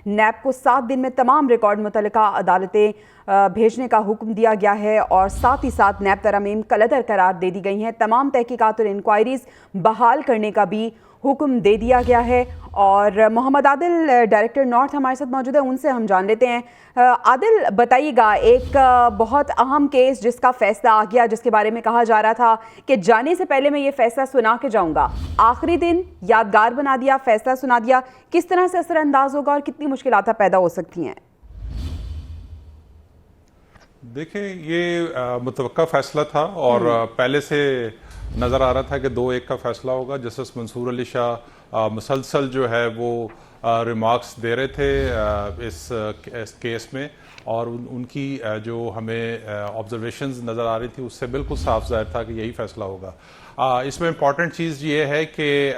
NAB کو 7 دن میں تمام ریکارڈ متعلقہ عدالتیں بھیجنے کا حکم دیا گیا ہے اور ساتھ ہی ساتھ نیب ترامیم کلعدر قرار دے دی گئی ہیں. تمام تحقیقات اور انکوائریز بحال کرنے کا بھی حکم دے دیا گیا ہے. اور محمد عادل ڈائریکٹر نارتھ ہمارے ساتھ موجود ہے، ان سے ہم جان لیتے ہیں. عادل بتائیے گا، ایک بہت اہم کیس جس کا فیصلہ آ گیا، جس کے بارے میں کہا جا رہا تھا کہ جانے سے پہلے میں یہ فیصلہ سنا کے جاؤں گا، آخری دن یادگار بنا دیا، فیصلہ سنا دیا. کس طرح سے اثر انداز ہوگا اور کتنی مشکلات پیدا ہو سکتی ہیں؟ دیکھیں، یہ متوقع فیصلہ تھا اور پہلے سے نظر آ رہا تھا کہ 2-1 کا فیصلہ ہوگا. جسٹس منصور علی شاہ مسلسل جو ہے وہ ریمارکس دے رہے تھے اس کیس میں، اور ان کی جو ہمیں آبزرویشنز نظر آ رہی تھی اس سے بالکل صاف ظاہر تھا کہ یہی فیصلہ ہوگا. اس میں امپورٹنٹ چیز یہ ہے کہ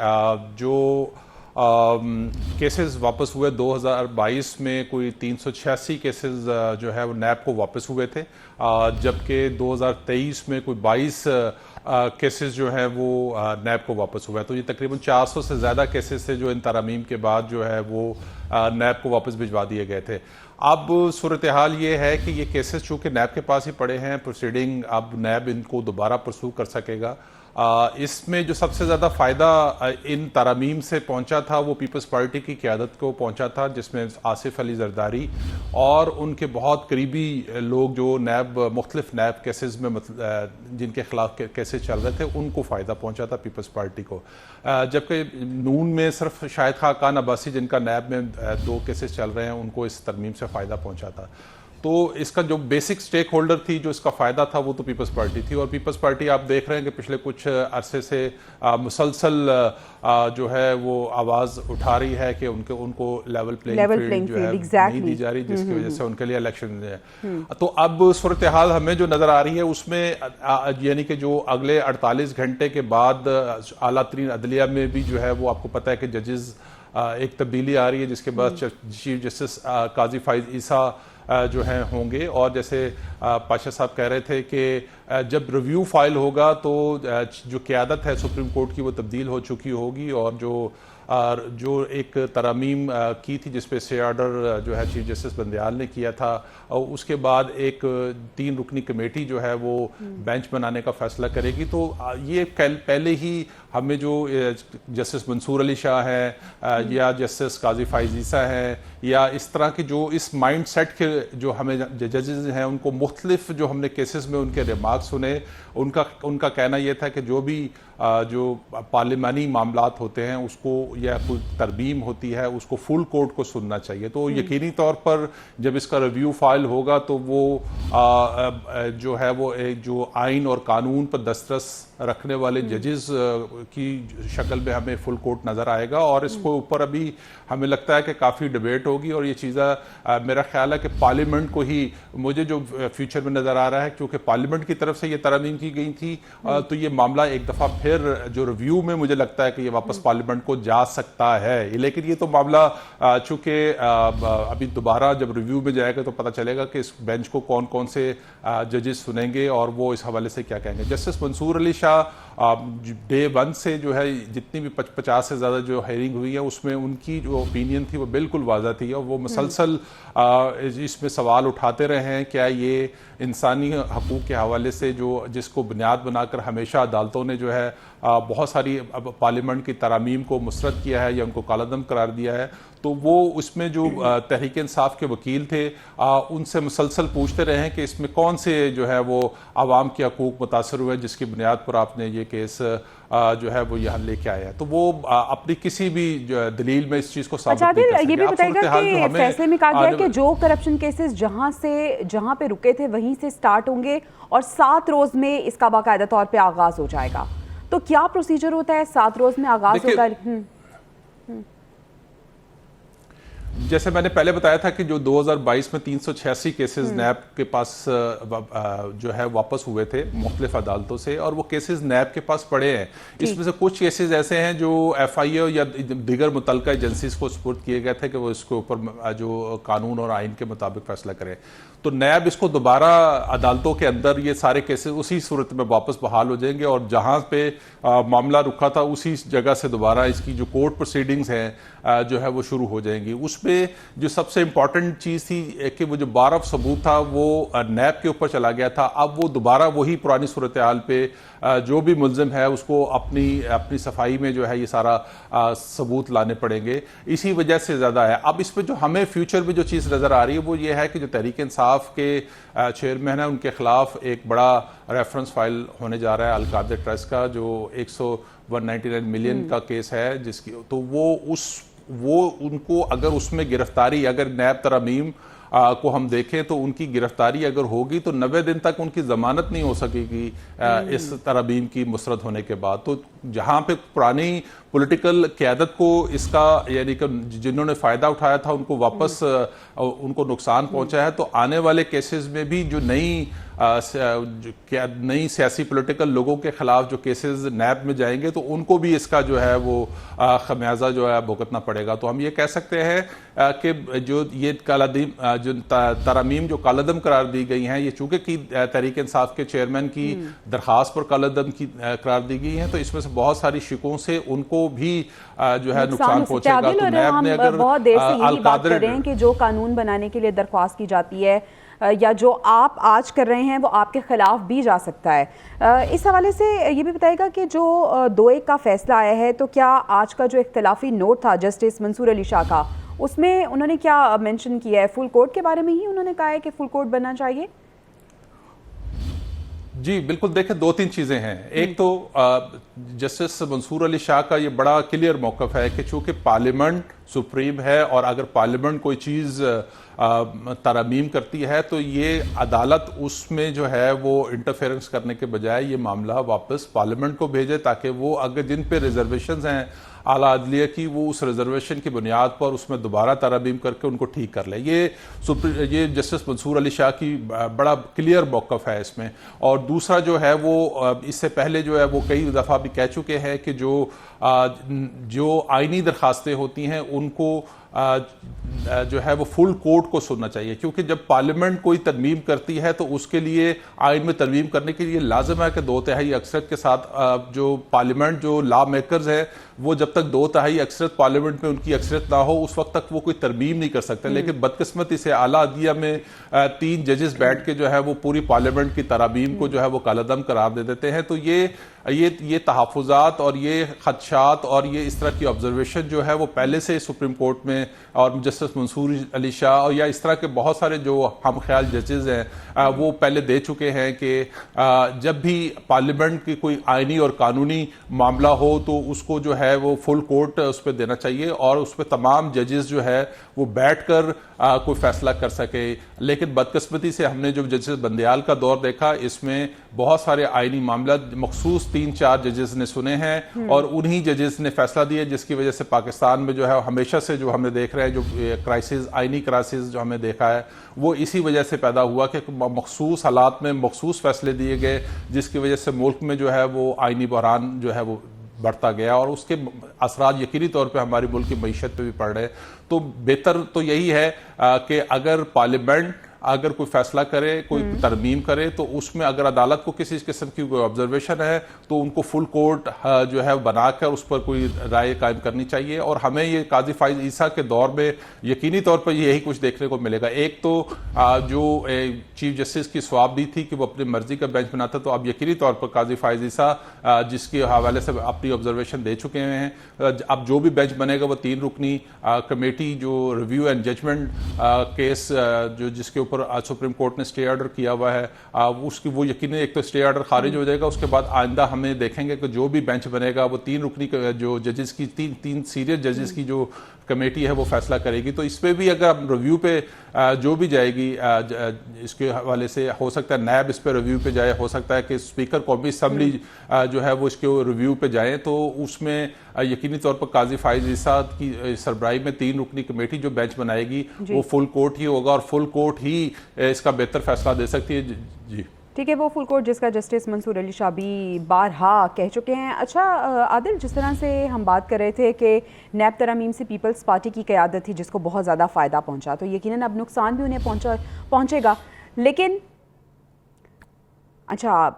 جو کیسز واپس ہوئے 2022 میں کوئی 386 کیسز جو ہے وہ نیب کو واپس ہوئے تھے، جبکہ 2023 میں کوئی 22 کیسز جو ہیں وہ نیب کو واپس ہوئے. تو یہ تقریباً 400 سے زیادہ کیسز تھے جو ان ترامیم کے بعد جو ہے وہ نیب کو واپس بھجوا دیے گئے تھے. اب صورتحال یہ ہے کہ یہ کیسز چونکہ نیب کے پاس ہی پڑے ہیں، پروسیڈنگ اب نیب ان کو دوبارہ پرسو کر سکے گا. اس میں جو سب سے زیادہ فائدہ ان ترامیم سے پہنچا تھا وہ پیپلز پارٹی کی قیادت کو پہنچا تھا، جس میں آصف علی زرداری اور ان کے بہت قریبی لوگ جو مختلف نیب کیسز میں جن کے خلاف کیسز چل رہے تھے ان کو فائدہ پہنچا تھا پیپلز پارٹی کو. جبکہ نون میں صرف شاہد خاقان عباسی جن کا نیب میں 2 کیسز چل رہے ہیں ان کو اس ترمیم سے فائدہ پہنچا تھا. تو اس کا جو بیسک سٹیک ہولڈر تھی جو اس کا فائدہ تھا وہ تو پیپلز پارٹی تھی. اور پیپلز پارٹی آپ دیکھ رہے ہیں کہ پچھلے کچھ عرصے سے مسلسل جو ہے وہ آواز اٹھا رہی ہے کہ ان کو لیول پلینگ فیلڈ جو ہے نہیں دی جا رہی، جس کی وجہ سے ان کے لیے الیکشن ہے. تو اب صورتحال ہمیں جو نظر آ رہی ہے اس میں یعنی کہ جو اگلے 48 گھنٹے کے بعد اعلیٰ ترین عدلیہ میں بھی جو ہے وہ آپ کو پتہ ہے کہ ججز ایک تبدیلی آ رہی ہے، جس کے بعد چیف جسٹس قاضی فائز عیسیٰ جو ہیں ہوں گے. اور جیسے پاشا صاحب کہہ رہے تھے کہ جب ریویو فائل ہوگا تو جو قیادت ہے سپریم کورٹ کی وہ تبدیل ہو چکی ہوگی، اور جو ایک ترامیم کی تھی جس پہ اسٹے آرڈر جو ہے چیف جسٹس بندیال نے کیا تھا، اور اس کے بعد ایک 3 رکنی کمیٹی جو ہے وہ بینچ بنانے کا فیصلہ کرے گی. تو یہ پہلے ہی ہمیں جو جسٹس منصور علی شاہ ہیں یا جسٹس قاضی فائز عیسیٰ ہیں یا اس طرح کے جو اس مائنڈ سیٹ کے جو ہمیں ججز ہیں ان کو مختلف جو ہم نے کیسز میں ان کے ریمارکس سنے، ان کا کہنا یہ تھا کہ جو بھی جو پارلیمانی معاملات ہوتے ہیں اس کو یا کوئی ترمیم ہوتی ہے اس کو فل کورٹ کو سننا چاہیے. تو یقینی طور پر جب اس کا ریویو فائل ہوگا تو وہ جو ہے وہ جو آئین اور قانون پر دسترس رکھنے والے ججز کی شکل میں ہمیں فل کورٹ نظر آئے گا. اور اس کو اوپر ابھی ہمیں لگتا ہے کہ کافی ڈیبیٹ ہوگی، اور یہ چیزیں میرا خیال ہے کہ پارلیمنٹ کو ہی مجھے جو فیوچر میں نظر آ رہا ہے، کیونکہ پارلیمنٹ کی طرف سے یہ ترامیم کی گئی تھی تو یہ معاملہ ایک دفعہ پھر جو ریویو میں مجھے لگتا ہے کہ یہ واپس پارلیمنٹ کو جا سکتا ہے. لیکن یہ تو معاملہ چونکہ ابھی دوبارہ جب ریویو میں جائے گا تو پتہ چلے گا کہ اس بینچ کو کون کون سے ججز سنیں گے اور وہ اس حوالے سے کیا کہیں گے. جسٹس منصور علی شاہ ڈے 1 سے جو ہے جتنی بھی 50 سے زیادہ جو ہیئرنگ ہوئی ہے اس میں ان کی جو اوپینین تھی وہ بالکل واضح تھی، اور وہ مسلسل اس میں سوال اٹھاتے رہے ہیں کیا یہ انسانی حقوق کے حوالے سے جس کو بنیاد بنا کر ہمیشہ عدالتوں نے جو ہے بہت ساری پارلیمنٹ کی ترامیم کو مسترد کیا ہے یا ان کو کالعدم قرار دیا ہے. تو وہ اس میں جو تحریک انصاف کے وکیل تھے ان سے مسلسل پوچھتے رہے ہیں کہ اس میں کون سے جو ہے وہ عوام کے حقوق متاثر ہوئے جس کی بنیاد پر آپ نے یہ کیس جو ہے وہ یہاں لے کے آیا ہے. تو وہ اپنی کسی بھی دلیل میں اس چیز کو ثابت نہیں کر سکتے. یہ بھی بتائے گا کہ فیصلے میں کہا گیا کہ جو کرپشن کیسز جہاں پہ رکے تھے وہیں سے سٹارٹ ہوں گے اور 7 روز میں اس کا باقاعدہ طور پہ آغاز ہو جائے گا. تو کیا پروسیجر ہوتا ہے؟ 7 روز میں آغاز ہوگا. جیسے میں نے پہلے بتایا تھا کہ جو 2022 میں 386 کیسز نیب کے پاس جو ہے واپس ہوئے تھے مختلف عدالتوں سے، اور وہ کیسز نیب کے پاس پڑے ہیں. اس میں سے کچھ کیسز ایسے ہیں جو ایف آئی اے یا دیگر متعلقہ ایجنسیز کو سپرد کیے گئے تھے کہ وہ اس کے اوپر جو قانون اور آئین کے مطابق فیصلہ کریں. تو نیب اس کو دوبارہ عدالتوں کے اندر یہ سارے کیسز اسی صورت میں واپس بحال ہو جائیں گے، اور جہاں پہ معاملہ رکھا تھا اسی جگہ سے دوبارہ اس کی جو کورٹ پروسیڈنگز ہیں جو ہے وہ شروع ہو جائیں گی. اس پہ جو سب سے امپورٹنٹ چیز تھی کہ وہ جو بار آف ثبوت تھا وہ نیب کے اوپر چلا گیا تھا، اب وہ دوبارہ وہی پرانی صورتحال پہ جو بھی ملزم ہے اس کو اپنی صفائی میں جو ہے یہ سارا ثبوت لانے پڑیں گے، اسی وجہ سے زیادہ ہے۔ اب اس پہ جو ہمیں فیوچر میں جو چیز نظر آ رہی ہے وہ یہ ہے کہ جو تحریک انصاف کے چیئرمین ہیں ان کے خلاف ایک بڑا ریفرنس فائل ہونے جا رہا ہے القادر ٹرسٹ کا، جو 199 ملین کا کیس ہے، جس کی تو وہ ان کو اگر اس میں گرفتاری، اگر نیب ترامیم کو ہم دیکھیں تو ان کی گرفتاری اگر ہوگی تو 90 دن تک ان کی ضمانت نہیں ہو سکے گی اس ترامیم کی مسترد ہونے کے بعد۔ تو جہاں پہ پرانی پولیٹیکل قیادت کو اس کا یعنی کہ جنہوں نے فائدہ اٹھایا تھا ان کو واپس ان کو نقصان پہنچا ہے، تو آنے والے کیسز میں بھی جو نئی سیاسی پولیٹیکل لوگوں کے خلاف جو کیسز نیب میں جائیں گے تو ان کو بھی اس کا جو ہے وہ خمیازہ جو ہے بھگتنا پڑے گا۔ تو ہم یہ کہہ سکتے ہیں کہ جو یہ جو ترامیم جو کالعدم قرار دی گئی ہیں، یہ چونکہ کی تحریک انصاف کے چیئرمین کی درخواست پر کالعدم کی قرار دی گئی ہیں، تو اس میں سے بہت ساری شکوں سے ان کو بھی جو ہے نقصان پہنچے گا۔ تو نیب نے اگر بہت دیر سے یہی بات کر رہے ہیں کہ جو قانون بنانے کے لیے درخواست کی جاتی ہے یا جو آپ آج کر رہے ہیں وہ آپ کے خلاف بھی جا سکتا ہے۔ اس حوالے سے یہ بھی بتائے گا کہ جو 2-1 کا فیصلہ آیا ہے، تو کیا آج کا جو اختلافی نوٹ تھا جسٹس منصور علی شاہ کا، اس میں انہوں نے کیا مینشن کیا ہے؟ فل کورٹ کے بارے میں ہی انہوں نے کہا ہے کہ فل کورٹ بننا چاہیے؟ جی بالکل، دیکھیں 2-3 چیزیں ہیں۔ ایک تو جسٹس منصور علی شاہ کا یہ بڑا کلیئر موقف ہے کہ چونکہ پارلیمنٹ سپریم ہے اور اگر پارلیمنٹ کوئی چیز ترامیم کرتی ہے تو یہ عدالت اس میں جو ہے وہ انٹرفیئرنس کرنے کے بجائے یہ معاملہ واپس پارلیمنٹ کو بھیجے، تاکہ وہ اگر جن پہ ریزرویشنز ہیں اعلیٰ عدلیہ کی، وہ اس ریزرویشن کی بنیاد پر اس میں دوبارہ ترامیم کر کے ان کو ٹھیک کر لے۔ یہ جسٹس منصور علی شاہ کی بڑا کلیئر موقف ہے اس میں۔ اور دوسرا جو ہے وہ اس سے پہلے جو ہے وہ کئی دفعہ بھی کہہ چکے ہیں کہ جو آئینی درخواستیں ہوتی ہیں ان کو جو ہے وہ فل کورٹ کو سننا چاہیے، کیونکہ جب پارلیمنٹ کوئی ترمیم کرتی ہے تو اس کے لیے آئین میں ترمیم کرنے کے لیے لازم ہے کہ 2/3 اکثریت کے ساتھ جو پارلیمنٹ جو لا میکرز ہیں وہ جب تک 2/3 اکثریت پارلیمنٹ میں ان کی اکثریت نہ ہو اس وقت تک وہ کوئی ترمیم نہیں کر سکتے۔ لیکن بدقسمتی سے اعلیٰ عدلیہ میں 3 ججز بیٹھ کے جو ہے وہ پوری پارلیمنٹ کی ترامیم کو جو ہے وہ کالعدم قرار دے دیتے ہیں۔ تو یہ تحفظات اور یہ خدشات اور یہ اس طرح کی آبزرویشن جو ہے وہ پہلے سے سپریم کورٹ میں اور جسٹس منصور علی شاہ اور یا اس طرح کے بہت سارے جو ہم خیال ججز ہیں وہ پہلے دے چکے ہیں کہ جب بھی پارلیمنٹ کی کوئی آئینی اور قانونی معاملہ ہو تو اس کو جو ہے وہ فل کورٹ اس پہ دینا چاہیے اور اس پہ تمام ججز جو ہے وہ بیٹھ کر کوئی فیصلہ کر سکے۔ لیکن بدقسمتی سے ہم نے جو جسٹس بندیال کا دور دیکھا، اس میں بہت سارے آئینی معاملات مخصوص 3-4 ججز نے سنے ہیں اور انہی ججز نے فیصلہ دیا، جس کی وجہ سے پاکستان میں جو ہے ہمیشہ سے جو ہمیں دیکھ رہے ہیں جو کرائسس، آئینی کرائسس جو ہمیں دیکھا ہے وہ اسی وجہ سے پیدا ہوا کہ مخصوص حالات میں مخصوص فیصلے دیے گئے، جس کی وجہ سے ملک میں جو ہے وہ آئینی بحران جو ہے وہ بڑھتا گیا اور اس کے اثرات یقینی طور پہ ہماری ملک کی معیشت پہ بھی پڑ رہے۔ تو بہتر تو یہی ہے کہ اگر پارلیمنٹ اگر کوئی فیصلہ کرے، کوئی ترمیم کرے، تو اس میں اگر عدالت کو کسی قسم کی کوئی آبزرویشن ہے تو ان کو فل کورٹ جو ہے بنا کر اس پر کوئی رائے قائم کرنی چاہیے۔ اور ہمیں یہ قاضی فائز عیسیٰ کے دور میں یقینی طور پر یہی کچھ دیکھنے کو ملے گا۔ ایک تو جو چیف جسٹس کی سوابدید تھی کہ وہ اپنی مرضی کا بینچ بناتا، تو اب یقینی طور پر قاضی فائز عیسیٰ جس کے حوالے سے اپنی آبزرویشن دے چکے ہیں، اب جو بھی بینچ بنے گا وہ 3 رکنی کمیٹی جو ریویو اینڈ ججمنٹ کیس جو جس کے اوپر سپریم کورٹ نے اسٹے آرڈر کیا ہوا ہے، اس کی وہ یقیناً ایک تو اسٹے آرڈر خارج ہو جائے گا، اس کے بعد آئندہ ہمیں دیکھیں گے کہ جو بھی بینچ بنے گا وہ 3 رکنی جو ججز کی 3 سینئر ججز کی جو کمیٹی ہے وہ فیصلہ کرے گی۔ تو اس پہ بھی اگر ریویو پہ جو بھی جائے گی اس کے حوالے سے ہو سکتا ہے نیب اس پہ ریویو پہ جائے، ہو سکتا ہے کہ اسپیکر قومی اسمبلی جو ہے وہ اس کے ریویو پہ جائیں، تو اس میں یقینی طور پر قاضی فائز عیسیٰ کی سربراہی میں 3 رکنی کمیٹی جو بینچ بنائے گی وہ فل کورٹ ہی ہوگا اور فل کورٹ ہی اس کا بہتر فیصلہ دے سکتی ہے۔ جی ٹھیک ہے، وہ فل کورٹ جس کا جسٹس منصور علی شاہ بھی بارہا کہہ چکے ہیں۔ اچھا عادل، جس طرح سے ہم بات کر رہے تھے کہ نیب ترامیم سے پیپلز پارٹی کی قیادت تھی جس کو بہت زیادہ فائدہ پہنچا، تو یقیناً اب نقصان بھی انہیں پہنچے گا، لیکن اچھا